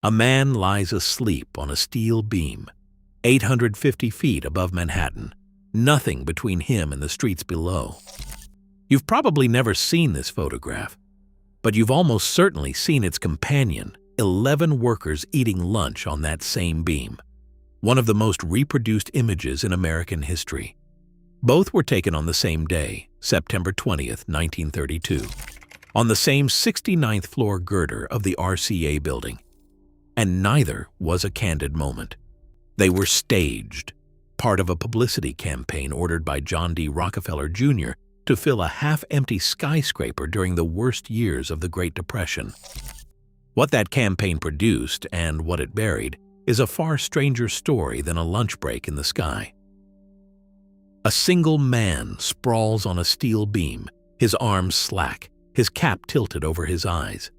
A man lies asleep on a steel beam, 850 feet above Manhattan, nothing between him and the streets below. You've probably never seen this photograph, but you've almost certainly seen its companion, 11 workers eating lunch on that same beam, one of the most reproduced images in American history. Both were taken on the same day, September 20th, 1932, on the same 69th floor girder of the RCA building. And neither was a candid moment. They were staged, part of a publicity campaign ordered by John D. Rockefeller Jr. to fill a half-empty skyscraper during the worst years of the Great Depression. What that campaign produced and what it buried is a far stranger story than a lunch break in the sky. A single man sprawls on a steel beam, his arms slack, his cap tilted over his eyes.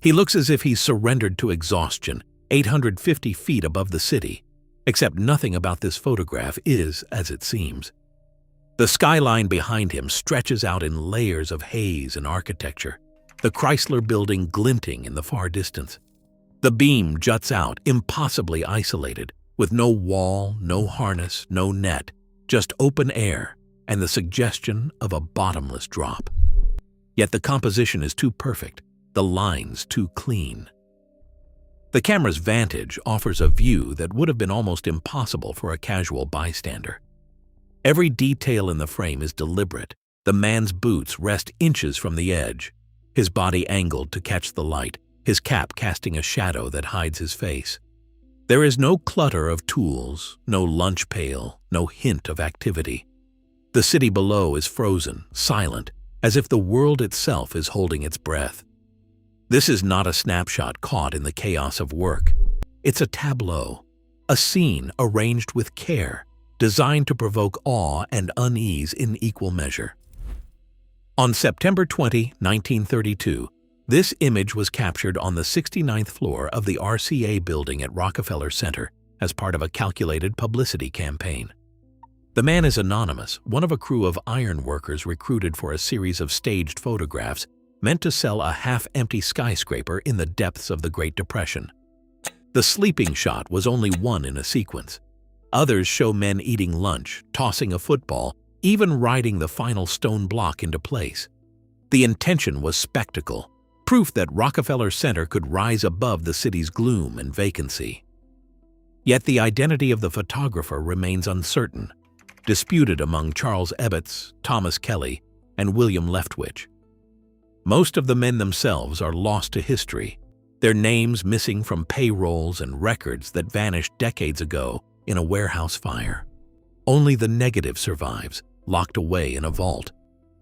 He looks as if he's surrendered to exhaustion, 850 feet above the city, except nothing about this photograph is as it seems. The skyline behind him stretches out in layers of haze and architecture, the Chrysler Building glinting in the far distance. The beam juts out, impossibly isolated, with no wall, no harness, no net, just open air and the suggestion of a bottomless drop. Yet the composition is too perfect, the lines too clean. The camera's vantage offers a view that would have been almost impossible for a casual bystander. Every detail in the frame is deliberate. The man's boots rest inches from the edge, his body angled to catch the light, his cap casting a shadow that hides his face. There is no clutter of tools, no lunch pail, no hint of activity. The city below is frozen, silent, as if the world itself is holding its breath. This is not a snapshot caught in the chaos of work. It's a tableau, a scene arranged with care, designed to provoke awe and unease in equal measure. On September 20, 1932, this image was captured on the 69th floor of the RCA building at Rockefeller Center as part of a calculated publicity campaign. The man is anonymous, one of a crew of ironworkers recruited for a series of staged photographs meant to sell a half-empty skyscraper in the depths of the Great Depression. The sleeping shot was only one in a sequence. Others show men eating lunch, tossing a football, even riding the final stone block into place. The intention was spectacle, proof that Rockefeller Center could rise above the city's gloom and vacancy. Yet the identity of the photographer remains uncertain, disputed among Charles Ebbets, Thomas Kelly, and William Leftwich. Most of the men themselves are lost to history, their names missing from payrolls and records that vanished decades ago in a warehouse fire. Only the negative survives, locked away in a vault,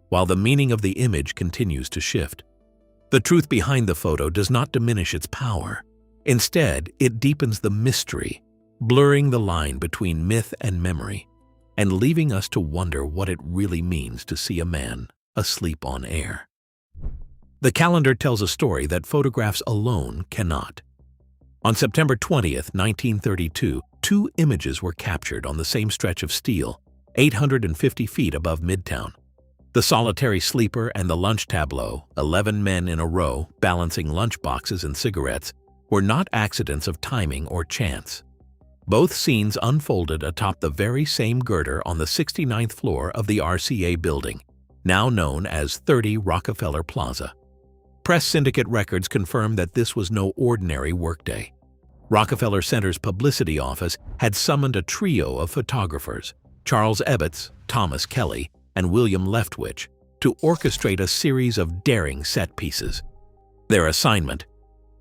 while the meaning of the image continues to shift. The truth behind the photo does not diminish its power. Instead, it deepens the mystery, blurring the line between myth and memory, and leaving us to wonder what it really means to see a man asleep on air. The calendar tells a story that photographs alone cannot. On September 20th, 1932, two images were captured on the same stretch of steel, 850 feet above Midtown. The solitary sleeper and the lunch tableau, 11 men in a row balancing lunch boxes and cigarettes, were not accidents of timing or chance. Both scenes unfolded atop the very same girder on the 69th floor of the RCA building, now known as 30 Rockefeller Plaza. Press syndicate records confirm that this was no ordinary workday. Rockefeller Center's publicity office had summoned a trio of photographers, Charles Ebbets, Thomas Kelly, and William Leftwich, to orchestrate a series of daring set pieces. Their assignment: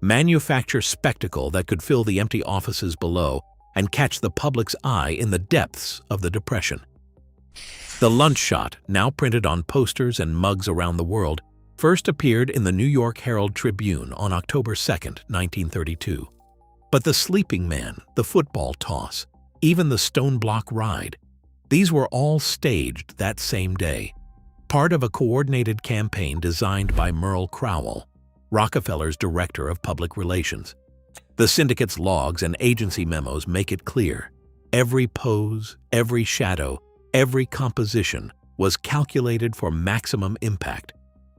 manufacture spectacle that could fill the empty offices below and catch the public's eye in the depths of the Depression. The lunch shot, now printed on posters and mugs around the world, first appeared in the New York Herald Tribune on October 2, 1932. But the sleeping man, the football toss, even the stone block ride, these were all staged that same day, part of a coordinated campaign designed by Merle Crowell, Rockefeller's director of public relations. The syndicate's logs and agency memos make it clear: every pose, every shadow, every composition was calculated for maximum impact.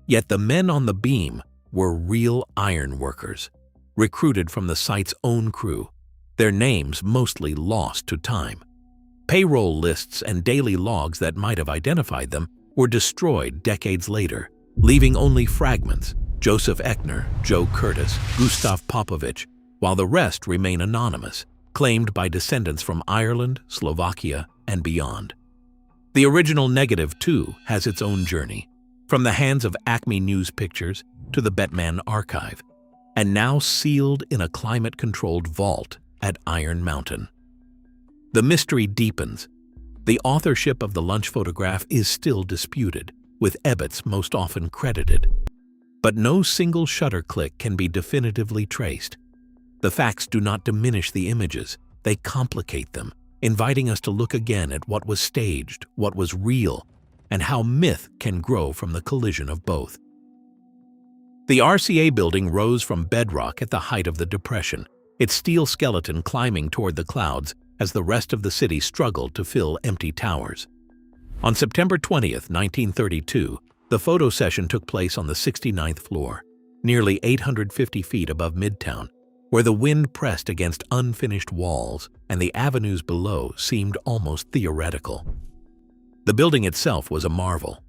Yet the men on the beam were real ironworkers. recruited from the site's own crew, their names mostly lost to time. Payroll lists and daily logs that might have identified them were destroyed decades later, leaving only fragments: Joseph Eckner, Joe Curtis, Gustav Popovich, while the rest remain anonymous, claimed by descendants from Ireland, Slovakia, and beyond. The original negative, too, has its own journey, from the hands of Acme News Pictures to the Bettman Archive, and now sealed in a climate-controlled vault at Iron Mountain. The mystery deepens. The authorship of the lunch photograph is still disputed, with Ebbets most often credited. But no single shutter click can be definitively traced. The facts do not diminish the images, they complicate them, inviting us to look again at what was staged, what was real, and how myth can grow from the collision of both. The RCA building rose from bedrock at the height of the Depression, its steel skeleton climbing toward the clouds as the rest of the city struggled to fill empty towers. On September 20, 1932, the photo session took place on the 69th floor, nearly 850 feet above Midtown, where the wind pressed against unfinished walls and the avenues below seemed almost theoretical. The building itself was a marvel.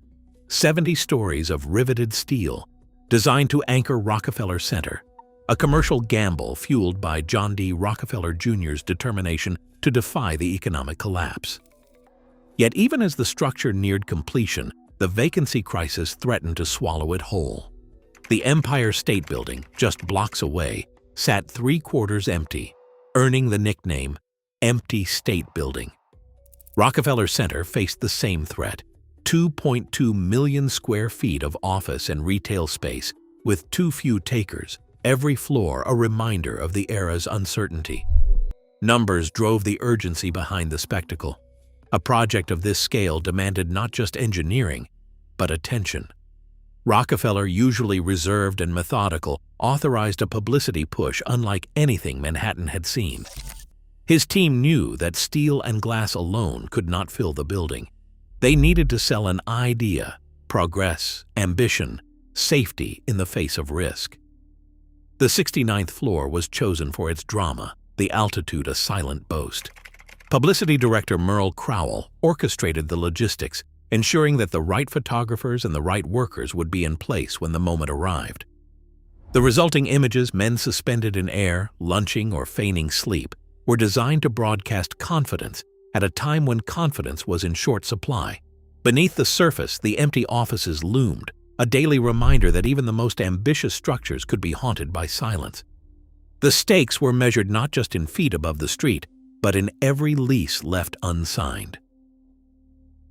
70 stories of riveted steel, designed to anchor Rockefeller Center, a commercial gamble fueled by John D. Rockefeller Jr.'s determination to defy the economic collapse. Yet even as the structure neared completion, the vacancy crisis threatened to swallow it whole. The Empire State Building, just blocks away, sat three-quarters empty, earning the nickname Empty State Building. Rockefeller Center faced the same threat: 2.2 million square feet of office and retail space, with too few takers, every floor a reminder of the era's uncertainty. Numbers drove the urgency behind the spectacle. A project of this scale demanded not just engineering, but attention. Rockefeller, usually reserved and methodical, authorized a publicity push unlike anything Manhattan had seen. His team knew that steel and glass alone could not fill the building. They needed to sell an idea, progress, ambition, safety in the face of risk. The 69th floor was chosen for its drama, the altitude a silent boast. Publicity director Merle Crowell orchestrated the logistics, ensuring that the right photographers and the right workers would be in place when the moment arrived. The resulting images, men suspended in air, lunching or feigning sleep, were designed to broadcast confidence at a time when confidence was in short supply. Beneath the surface, the empty offices loomed, a daily reminder that even the most ambitious structures could be haunted by silence. The stakes were measured not just in feet above the street, but in every lease left unsigned.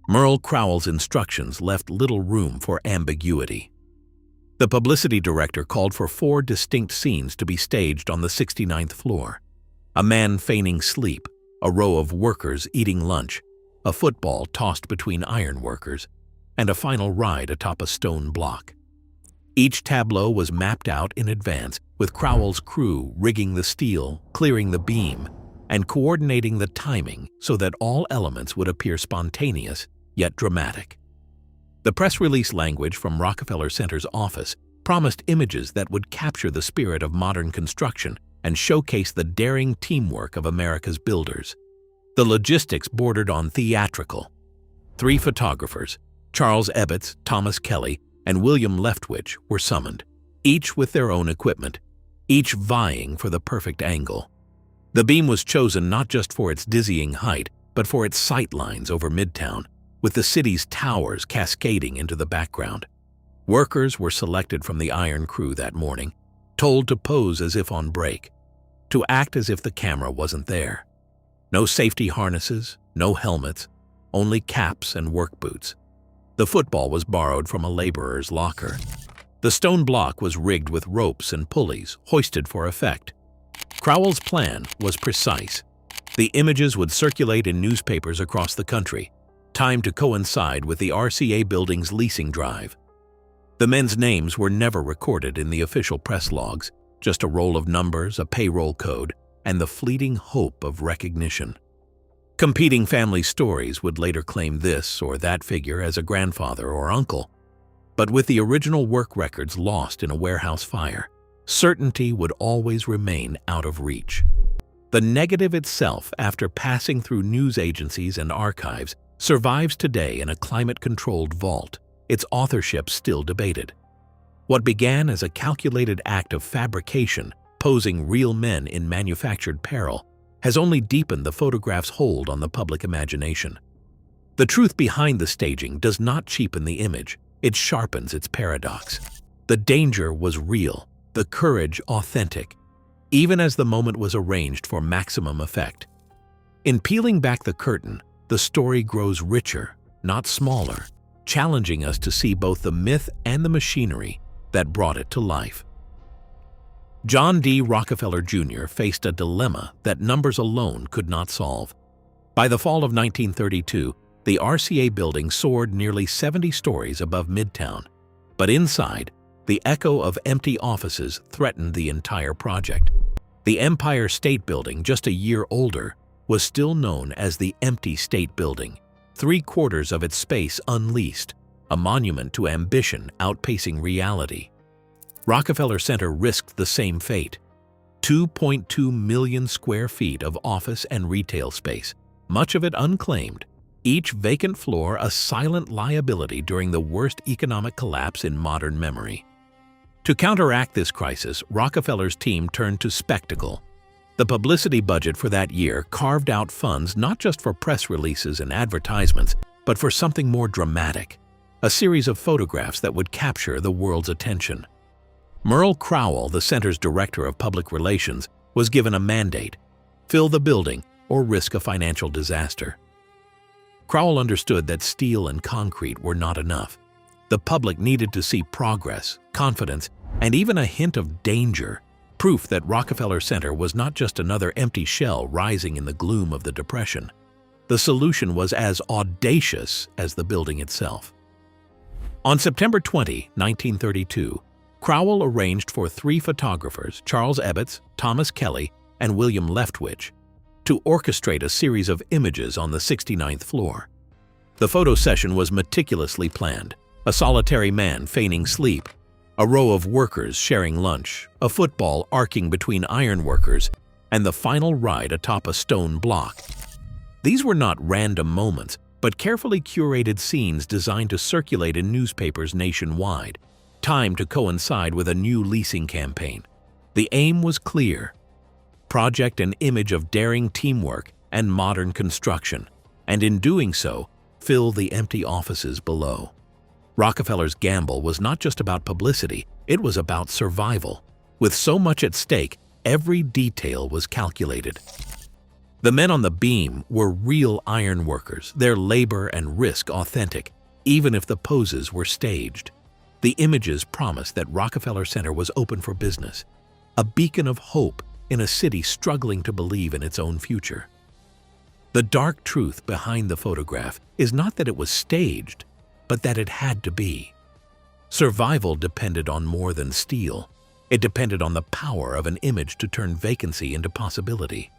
Merle Crowell's instructions left little room for ambiguity. The publicity director called for 4 distinct scenes to be staged on the 69th floor: a man feigning sleep, a row of workers eating lunch, a football tossed between ironworkers, and a final ride atop a stone block. Each tableau was mapped out in advance, with Crowell's crew rigging the steel, clearing the beam, and coordinating the timing so that all elements would appear spontaneous yet dramatic. The press release language from Rockefeller Center's office promised images that would capture the spirit of modern construction and showcase the daring teamwork of America's builders. The logistics bordered on theatrical. 3 photographers, Charles Ebbets, Thomas Kelly, and William Leftwich, were summoned, each with their own equipment, each vying for the perfect angle. The beam was chosen not just for its dizzying height, but for its sight lines over Midtown, with the city's towers cascading into the background. Workers were selected from the iron crew that morning, told to pose as if on break, to act as if the camera wasn't there. No safety harnesses, no helmets, only caps and work boots. The football was borrowed from a laborer's locker. The stone block was rigged with ropes and pulleys, hoisted for effect. Crowell's plan was precise. The images would circulate in newspapers across the country, timed to coincide with the RCA building's leasing drive. The men's names were never recorded in the official press logs, just a roll of numbers, a payroll code, and the fleeting hope of recognition. Competing family stories would later claim this or that figure as a grandfather or uncle, but with the original work records lost in a warehouse fire, Certainty would always remain out of reach. The negative itself, after passing through news agencies and archives, survives today in a climate-controlled vault, its authorship still debated. What began as a calculated act of fabrication, posing real men in manufactured peril, has only deepened the photograph's hold on the public imagination. The truth behind the staging does not cheapen the image, it sharpens its paradox. The danger was real, the courage authentic, even as the moment was arranged for maximum effect. In peeling back the curtain, the story grows richer, not smaller, challenging us to see both the myth and the machinery that brought it to life. John D. Rockefeller Jr. faced a dilemma that numbers alone could not solve. By the fall of 1932, the RCA building soared nearly 70 stories above Midtown, but inside, the echo of empty offices threatened the entire project. The Empire State Building, just a year older, was still known as the Empty State Building, 3/4 of its space unleased, a monument to ambition outpacing reality. Rockefeller Center risked the same fate. 2.2 million square feet of office and retail space, much of it unclaimed, each vacant floor a silent liability during the worst economic collapse in modern memory. To counteract this crisis, Rockefeller's team turned to spectacle. The publicity budget for that year carved out funds not just for press releases and advertisements, but for something more dramatic, a series of photographs that would capture the world's attention. Merle Crowell, the center's director of public relations, was given a mandate: fill the building or risk a financial disaster. Crowell understood that steel and concrete were not enough. The public needed to see progress, confidence, and even a hint of danger, proof that Rockefeller Center was not just another empty shell rising in the gloom of the Depression. The solution was as audacious as the building itself. On September 20, 1932, Crowell arranged for 3 photographers, Charles Ebbets, Thomas Kelly, and William Leftwich, to orchestrate a series of images on the 69th floor. The photo session was meticulously planned: a solitary man feigning sleep, a row of workers sharing lunch, a football arcing between ironworkers, and the final ride atop a stone block. These were not random moments, but carefully curated scenes designed to circulate in newspapers nationwide, timed to coincide with a new leasing campaign. The aim was clear: project an image of daring teamwork and modern construction, and in doing so, fill the empty offices below. Rockefeller's gamble was not just about publicity, it was about survival. With so much at stake, every detail was calculated. The men on the beam were real ironworkers, their labor and risk authentic, even if the poses were staged. The images promised that Rockefeller Center was open for business, a beacon of hope in a city struggling to believe in its own future. The dark truth behind the photograph is not that it was staged, but that it had to be. Survival depended on more than steel. It depended on the power of an image to turn vacancy into possibility.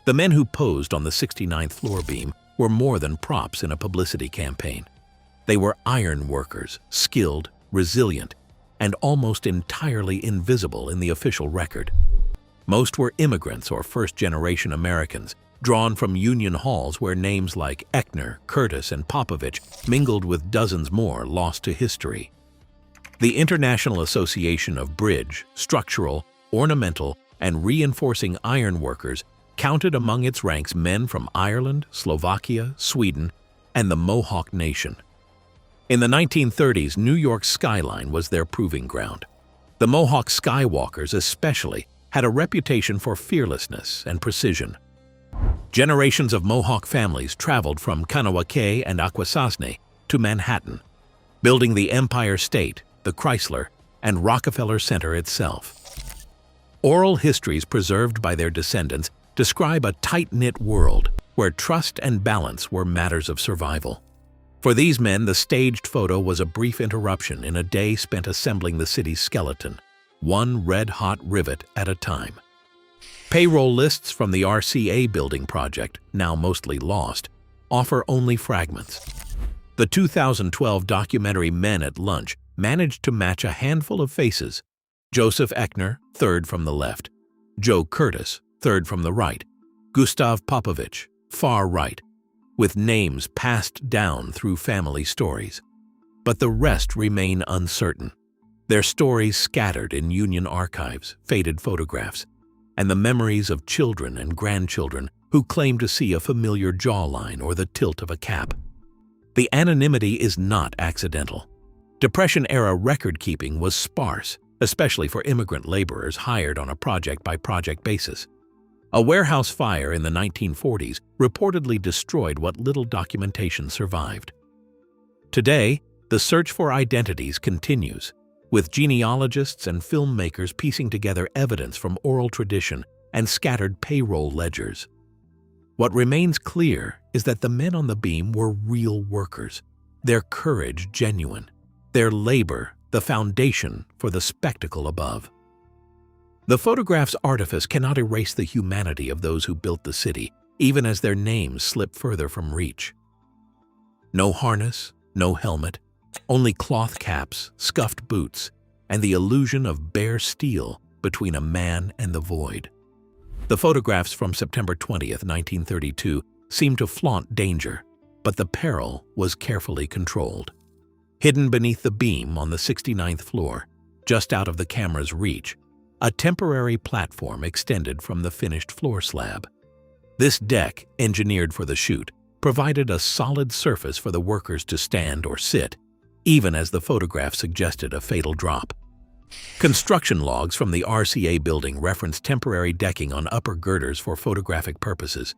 The men who posed on the 69th floor beam were more than props in a publicity campaign. They were iron workers, skilled, resilient, and almost entirely invisible in the official record. Most were immigrants or first-generation Americans, drawn from union halls where names like Eckner, Curtis, and Popovich mingled with dozens more lost to history. The International Association of Bridge, Structural, Ornamental, and Reinforcing Iron Workers counted among its ranks men from Ireland, Slovakia, Sweden, and the Mohawk Nation. In the 1930s, New York's skyline was their proving ground. The Mohawk skywalkers especially had a reputation for fearlessness and precision. Generations of Mohawk families traveled from Kahnawake and Akwesasne to Manhattan, building the Empire State, the Chrysler, and Rockefeller Center itself. Oral histories preserved by their descendants describe a tight-knit world where trust and balance were matters of survival. For these men, the staged photo was a brief interruption in a day spent assembling the city's skeleton, one red-hot rivet at a time. Payroll lists from the RCA building project, now mostly lost, offer only fragments. The 2012 documentary Men at Lunch managed to match a handful of faces, Joseph Eckner, third from the left. Joe Curtis, third from the right. Gustav Popovich, far right, with names passed down through family stories. But the rest remain uncertain. Their stories scattered in Union archives, faded photographs, and the memories of children and grandchildren who claim to see a familiar jawline or the tilt of a cap. The anonymity is not accidental. Depression-era record-keeping was sparse, especially for immigrant laborers hired on a project-by-project basis. A warehouse fire in the 1940s reportedly destroyed what little documentation survived. Today, the search for identities continues, with genealogists and filmmakers piecing together evidence from oral tradition and scattered payroll ledgers. What remains clear is that the men on the beam were real workers, their courage genuine, their labor the foundation for the spectacle above. The photograph's artifice cannot erase the humanity of those who built the city, even as their names slip further from reach. No harness, no helmet, only cloth caps, scuffed boots, and the illusion of bare steel between a man and the void. The photographs from September 20th, 1932 seem to flaunt danger, but the peril was carefully controlled. Hidden beneath the beam on the 69th floor, just out of the camera's reach, a temporary platform extended from the finished floor slab. This deck, engineered for the shoot, provided a solid surface for the workers to stand or sit, even as the photograph suggested a fatal drop. Construction logs from the RCA building reference temporary decking on upper girders for photographic purposes,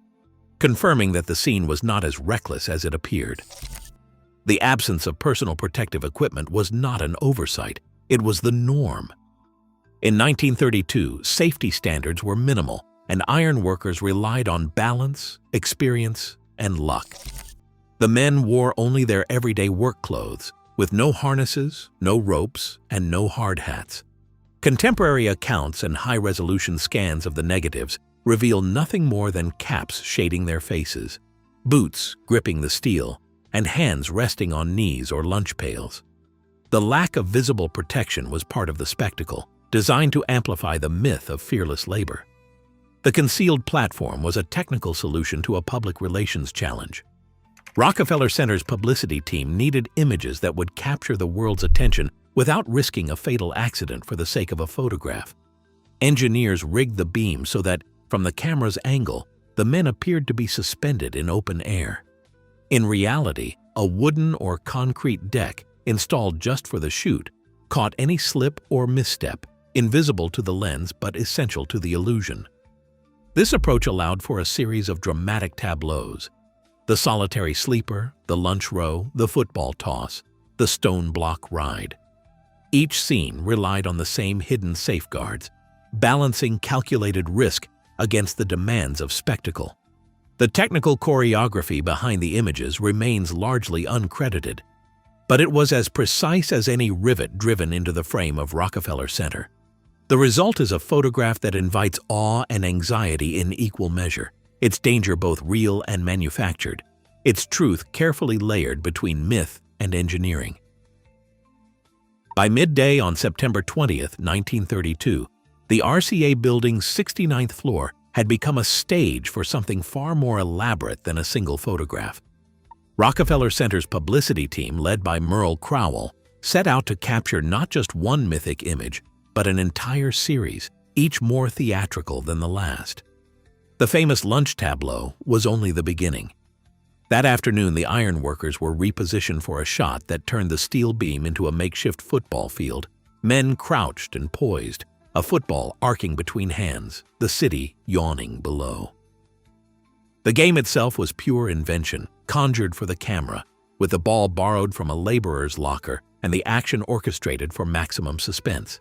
confirming that the scene was not as reckless as it appeared. The absence of personal protective equipment was not an oversight, it was the norm. In 1932, safety standards were minimal, and ironworkers relied on balance, experience, and luck. The men wore only their everyday work clothes, with no harnesses, no ropes, and no hard hats. Contemporary accounts and high-resolution scans of the negatives reveal nothing more than caps shading their faces, boots gripping the steel, and hands resting on knees or lunch pails. The lack of visible protection was part of the spectacle, designed to amplify the myth of fearless labor. The concealed platform was a technical solution to a public relations challenge. Rockefeller Center's publicity team needed images that would capture the world's attention without risking a fatal accident for the sake of a photograph. Engineers rigged the beam so that, from the camera's angle, the men appeared to be suspended in open air. In reality, a wooden or concrete deck, installed just for the shoot, caught any slip or misstep, invisible to the lens but essential to the illusion. This approach allowed for a series of dramatic tableaus: the solitary sleeper, the lunch row, the football toss, the stone block ride. Each scene relied on the same hidden safeguards, balancing calculated risk against the demands of spectacle. The technical choreography behind the images remains largely uncredited, but it was as precise as any rivet driven into the frame of Rockefeller Center. The result is a photograph that invites awe and anxiety in equal measure, its danger both real and manufactured, its truth carefully layered between myth and engineering. By midday on September 20th, 1932, the RCA building's 69th floor had become a stage for something far more elaborate than a single photograph. Rockefeller Center's publicity team, led by Merle Crowell, set out to capture not just one mythic image, but an entire series, each more theatrical than the last. The famous lunch tableau was only the beginning. That afternoon, the ironworkers were repositioned for a shot that turned the steel beam into a makeshift football field. Men crouched and poised, a football arcing between hands, the city yawning below. The game itself was pure invention, conjured for the camera, with the ball borrowed from a laborer's locker and the action orchestrated for maximum suspense.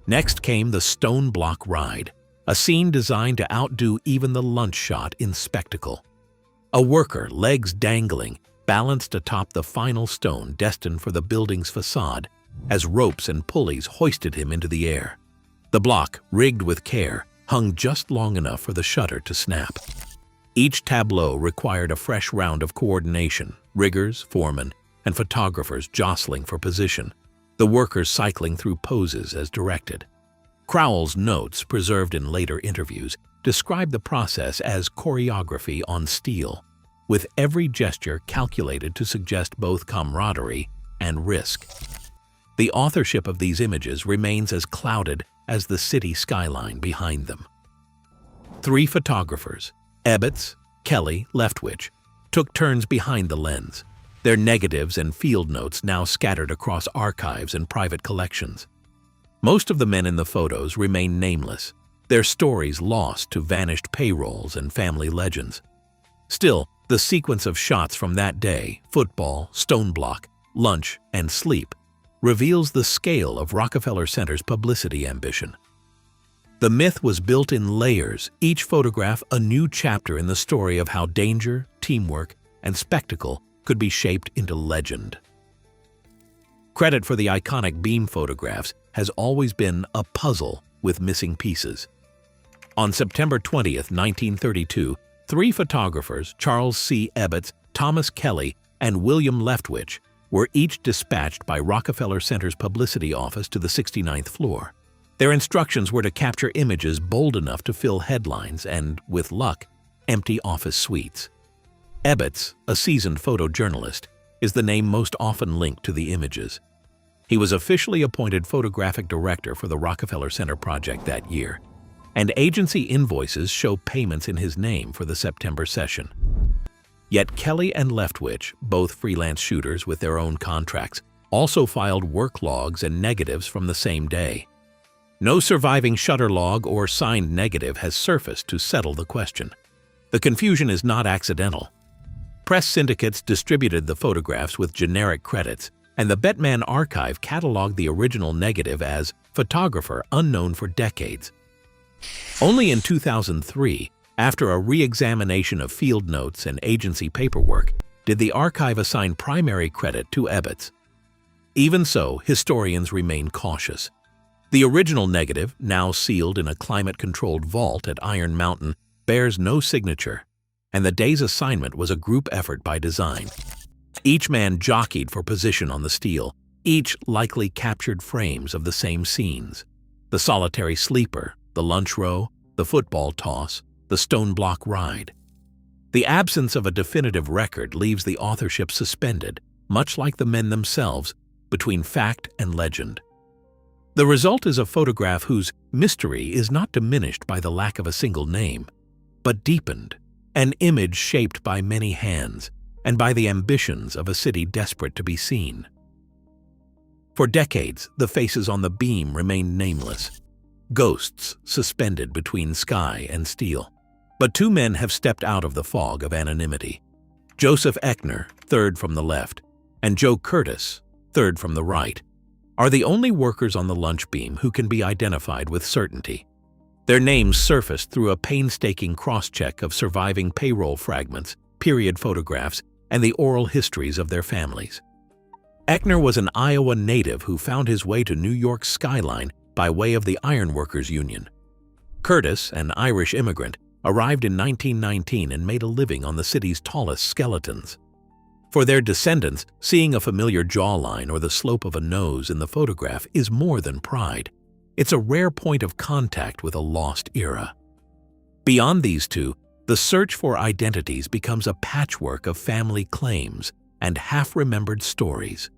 Next came the stone block ride, a scene designed to outdo even the lunch shot in spectacle. A worker, legs dangling, balanced atop the final stone destined for the building's facade as ropes and pulleys hoisted him into the air. The block, rigged with care, hung just long enough for the shutter to snap. Each tableau required a fresh round of coordination, riggers, foremen, and photographers jostling for position, the workers cycling through poses as directed. Crowell's notes, preserved in later interviews, describe the process as choreography on steel, with every gesture calculated to suggest both camaraderie and risk. The authorship of these images remains as clouded as the city skyline behind them. 3 photographers, Ebbets, Kelly, Leftwich, took turns behind the lens, their negatives and field notes now scattered across archives and private collections. Most of the men in the photos remain nameless, their stories lost to vanished payrolls and family legends. Still, the sequence of shots from that day, football, stone block, lunch, and sleep, reveals the scale of Rockefeller Center's publicity ambition. The myth was built in layers, each photograph a new chapter in the story of how danger, teamwork, and spectacle could be shaped into legend. Credit for the iconic beam photographs has always been a puzzle with missing pieces. On September 20, 1932, 3 photographers, Charles C. Ebbets, Thomas Kelly, and William Leftwich, were each dispatched by Rockefeller Center's publicity office to the 69th floor. Their instructions were to capture images bold enough to fill headlines and, with luck, empty office suites. Ebbets, a seasoned photojournalist, is the name most often linked to the images. He was officially appointed photographic director for the Rockefeller Center project that year, and agency invoices show payments in his name for the September session. Yet Kelly and Leftwich, both freelance shooters with their own contracts, also filed work logs and negatives from the same day. No surviving shutter log or signed negative has surfaced to settle the question. The confusion is not accidental. Press syndicates distributed the photographs with generic credits, and the Bettman archive cataloged the original negative as photographer unknown for decades. Only in 2003, after a re-examination of field notes and agency paperwork, did the archive assign primary credit to Ebbets. Even so, historians remain cautious. The original negative, now sealed in a climate-controlled vault at Iron Mountain, bears no signature, and the day's assignment was a group effort by design. Each man jockeyed for position on the steel, each likely captured frames of the same scenes: the solitary sleeper, the lunch row, the football toss, the stone block ride. The absence of a definitive record leaves the authorship suspended, much like the men themselves, between fact and legend. The result is a photograph whose mystery is not diminished by the lack of a single name, but deepened, an image shaped by many hands and by the ambitions of a city desperate to be seen. For decades, the faces on the beam remained nameless, ghosts suspended between sky and steel. But 2 men have stepped out of the fog of anonymity. Joseph Echner, third from the left, and Joe Curtis, third from the right, are the only workers on the lunch beam who can be identified with certainty. Their names surfaced through a painstaking cross-check of surviving payroll fragments, period photographs, and the oral histories of their families. Echner was an Iowa native who found his way to New York's skyline by way of the Ironworkers Union. Curtis, an Irish immigrant, arrived in 1919 and made a living on the city's tallest skeletons. For their descendants, seeing a familiar jawline or the slope of a nose in the photograph is more than pride. It's a rare point of contact with a lost era. Beyond these 2, the search for identities becomes a patchwork of family claims and half-remembered stories.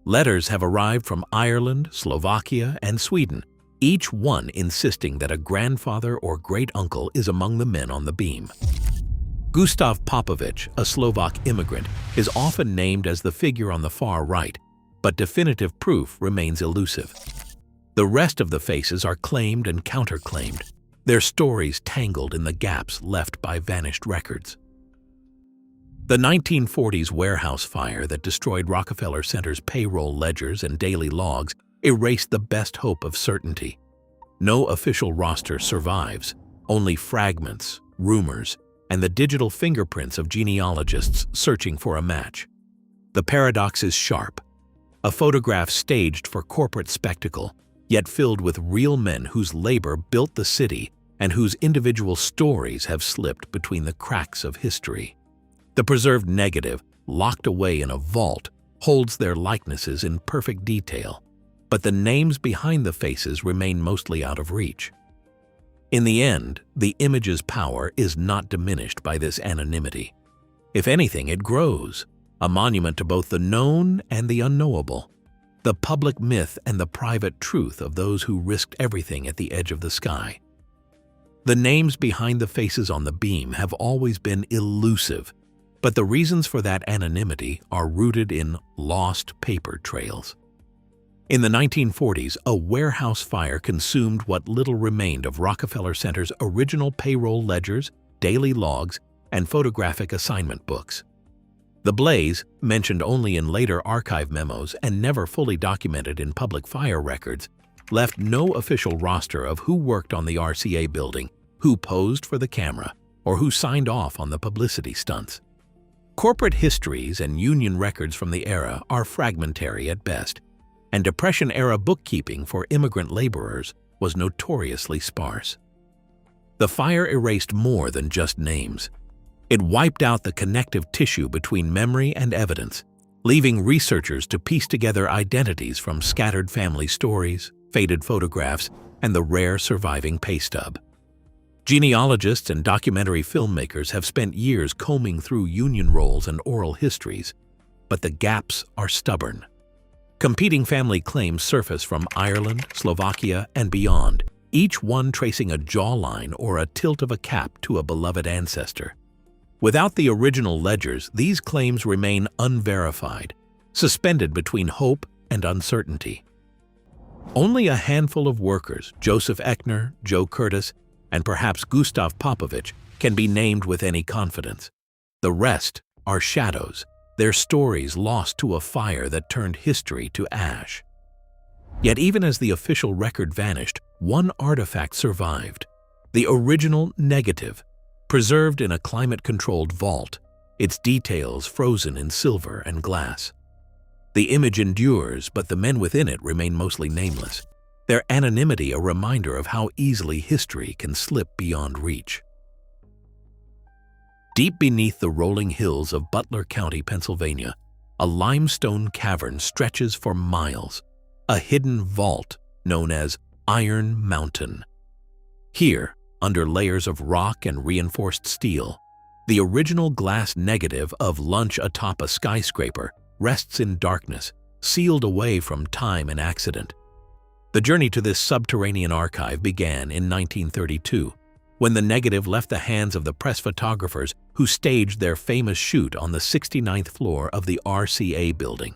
Letters have arrived from Ireland, Slovakia, and Sweden, each one insisting that a grandfather or great-uncle is among the men on the beam. Gustav Popovich, a Slovak immigrant, is often named as the figure on the far right, but definitive proof remains elusive. The rest of the faces are claimed and counterclaimed, their stories tangled in the gaps left by vanished records. The 1940s warehouse fire that destroyed Rockefeller Center's payroll ledgers and daily logs erased the best hope of certainty. No official roster survives, only fragments, rumors, and the digital fingerprints of genealogists searching for a match. The paradox is sharp. A photograph staged for corporate spectacle, yet filled with real men whose labor built the city and whose individual stories have slipped between the cracks of history. The preserved negative, locked away in a vault, holds their likenesses in perfect detail, but the names behind the faces remain mostly out of reach. In the end, the image's power is not diminished by this anonymity. If anything, it grows, a monument to both the known and the unknowable, the public myth and the private truth of those who risked everything at the edge of the sky. The names behind the faces on the beam have always been elusive, but the reasons for that anonymity are rooted in lost paper trails. In the 1940s, a warehouse fire consumed what little remained of Rockefeller Center's original payroll ledgers, daily logs, and photographic assignment books. The blaze, mentioned only in later archive memos and never fully documented in public fire records, left no official roster of who worked on the RCA building, who posed for the camera, or who signed off on the publicity stunts. Corporate histories and union records from the era are fragmentary at best, and Depression-era bookkeeping for immigrant laborers was notoriously sparse. The fire erased more than just names. It wiped out the connective tissue between memory and evidence, leaving researchers to piece together identities from scattered family stories, faded photographs, and the rare surviving pay stub. Genealogists and documentary filmmakers have spent years combing through union rolls and oral histories, but the gaps are stubborn. Competing family claims surface from Ireland, Slovakia, and beyond, each one tracing a jawline or a tilt of a cap to a beloved ancestor. Without the original ledgers, these claims remain unverified, suspended between hope and uncertainty. Only a handful of workers, Joseph Eckner, Joe Curtis, and perhaps Gustav Popovich, can be named with any confidence. The rest are shadows, their stories lost to a fire that turned history to ash. Yet even as the official record vanished, one artifact survived: the original negative, preserved in a climate-controlled vault, its details frozen in silver and glass. The image endures, but the men within it remain mostly nameless, their anonymity a reminder of how easily history can slip beyond reach. Deep beneath the rolling hills of Butler County, Pennsylvania, a limestone cavern stretches for miles, a hidden vault known as Iron Mountain. Here, under layers of rock and reinforced steel, the original glass negative of lunch atop a skyscraper rests in darkness, sealed away from time and accident. The journey to this subterranean archive began in 1932, when the negative left the hands of the press photographers who staged their famous shoot on the 69th floor of the RCA building.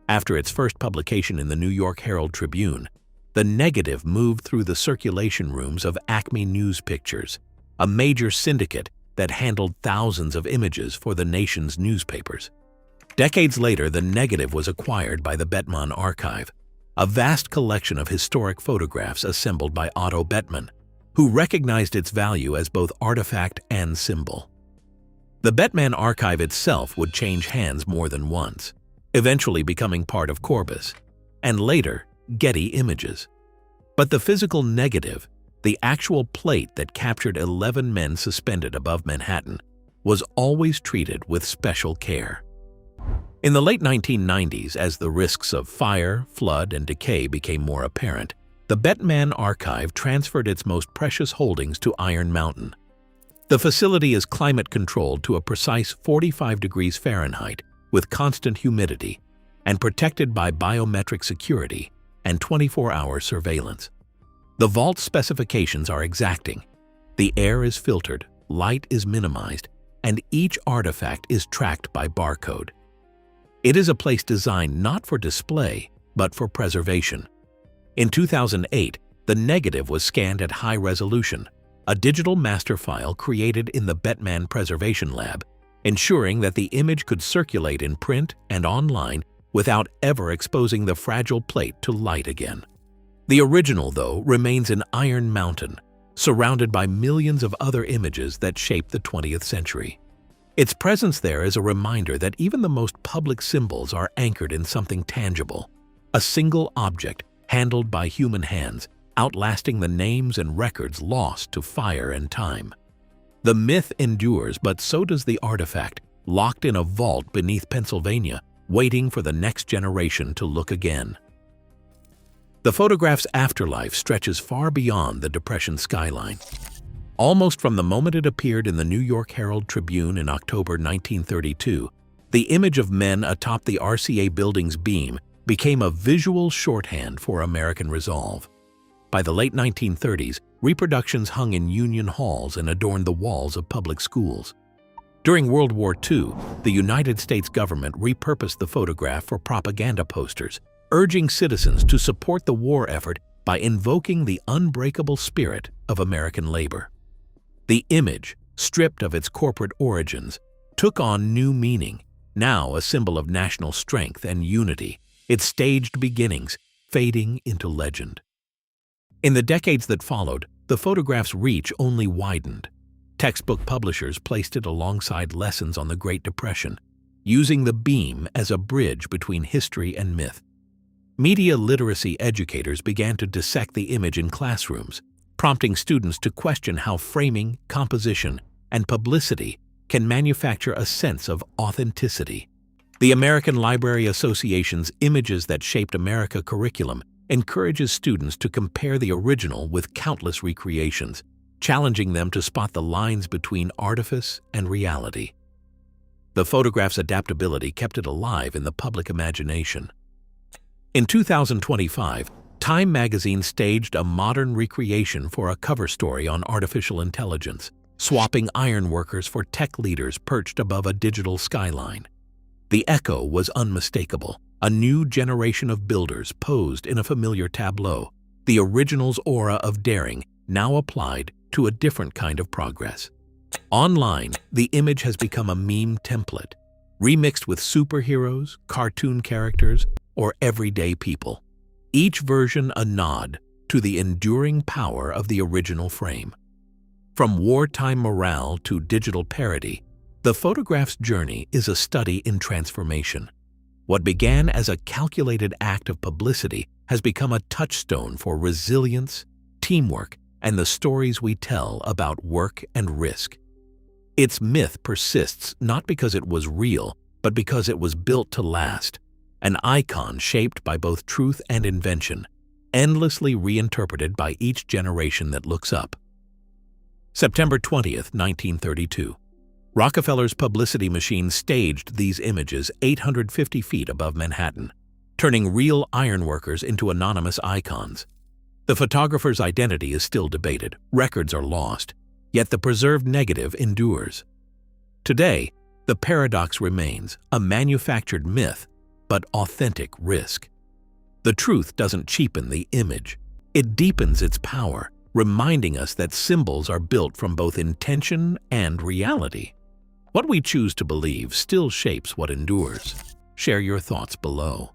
After its first publication in the New York Herald Tribune, the negative moved through the circulation rooms of Acme News Pictures, a major syndicate that handled thousands of images for the nation's newspapers. Decades later, the negative was acquired by the Bettman Archive, a vast collection of historic photographs assembled by Otto Bettman, who recognized its value as both artifact and symbol. The Bettman Archive itself would change hands more than once, eventually becoming part of Corbis, and later Getty Images. But the physical negative, the actual plate that captured 11 men suspended above Manhattan, was always treated with special care. In the late 1990s, as the risks of fire, flood, and decay became more apparent, the Bettman Archive transferred its most precious holdings to Iron Mountain. The facility is climate-controlled to a precise 45 degrees Fahrenheit with constant humidity and protected by biometric security and 24-hour surveillance. The vault specifications are exacting. The air is filtered, light is minimized, and each artifact is tracked by barcode. It is a place designed not for display, but for preservation. In 2008, the negative was scanned at high resolution, a digital master file created in the Bettman Preservation Lab, ensuring that the image could circulate in print and online without ever exposing the fragile plate to light again. The original, though, remains in Iron Mountain, surrounded by millions of other images that shaped the 20th century. Its presence there is a reminder that even the most public symbols are anchored in something tangible, a single object handled by human hands, outlasting the names and records lost to fire and time. The myth endures, but so does the artifact, locked in a vault beneath Pennsylvania, waiting for the next generation to look again. The photograph's afterlife stretches far beyond the Depression skyline. Almost from the moment it appeared in the New York Herald Tribune in October 1932, the image of men atop the RCA building's beam became a visual shorthand for American resolve. By the late 1930s, reproductions hung in union halls and adorned the walls of public schools. During World War II, the United States government repurposed the photograph for propaganda posters, urging citizens to support the war effort by invoking the unbreakable spirit of American labor. The image, stripped of its corporate origins, took on new meaning, now a symbol of national strength and unity, its staged beginnings fading into legend. In the decades that followed, the photograph's reach only widened. Textbook publishers placed it alongside lessons on the Great Depression, using the beam as a bridge between history and myth. Media literacy educators began to dissect the image in classrooms, prompting students to question how framing, composition, and publicity can manufacture a sense of authenticity. The American Library Association's Images That Shaped America curriculum encourages students to compare the original with countless recreations, challenging them to spot the lines between artifice and reality. The photograph's adaptability kept it alive in the public imagination. In 2025, Time magazine staged a modern recreation for a cover story on artificial intelligence, swapping ironworkers for tech leaders perched above a digital skyline. The echo was unmistakable. A new generation of builders posed in a familiar tableau, the original's aura of daring now applied to a different kind of progress. Online, the image has become a meme template, remixed with superheroes, cartoon characters, or everyday people. Each version a nod to the enduring power of the original frame. From wartime morale to digital parody, the photograph's journey is a study in transformation. What began as a calculated act of publicity has become a touchstone for resilience, teamwork, and the stories we tell about work and risk. Its myth persists not because it was real, but because it was built to last, an icon shaped by both truth and invention, endlessly reinterpreted by each generation that looks up. September 20th, 1932. Rockefeller's publicity machine staged these images 850 feet above Manhattan, turning real ironworkers into anonymous icons. The photographer's identity is still debated, records are lost, yet the preserved negative endures. Today, the paradox remains, a manufactured myth, but authentic risk. The truth doesn't cheapen the image. It deepens its power, reminding us that symbols are built from both intention and reality. What we choose to believe still shapes what endures. Share your thoughts below.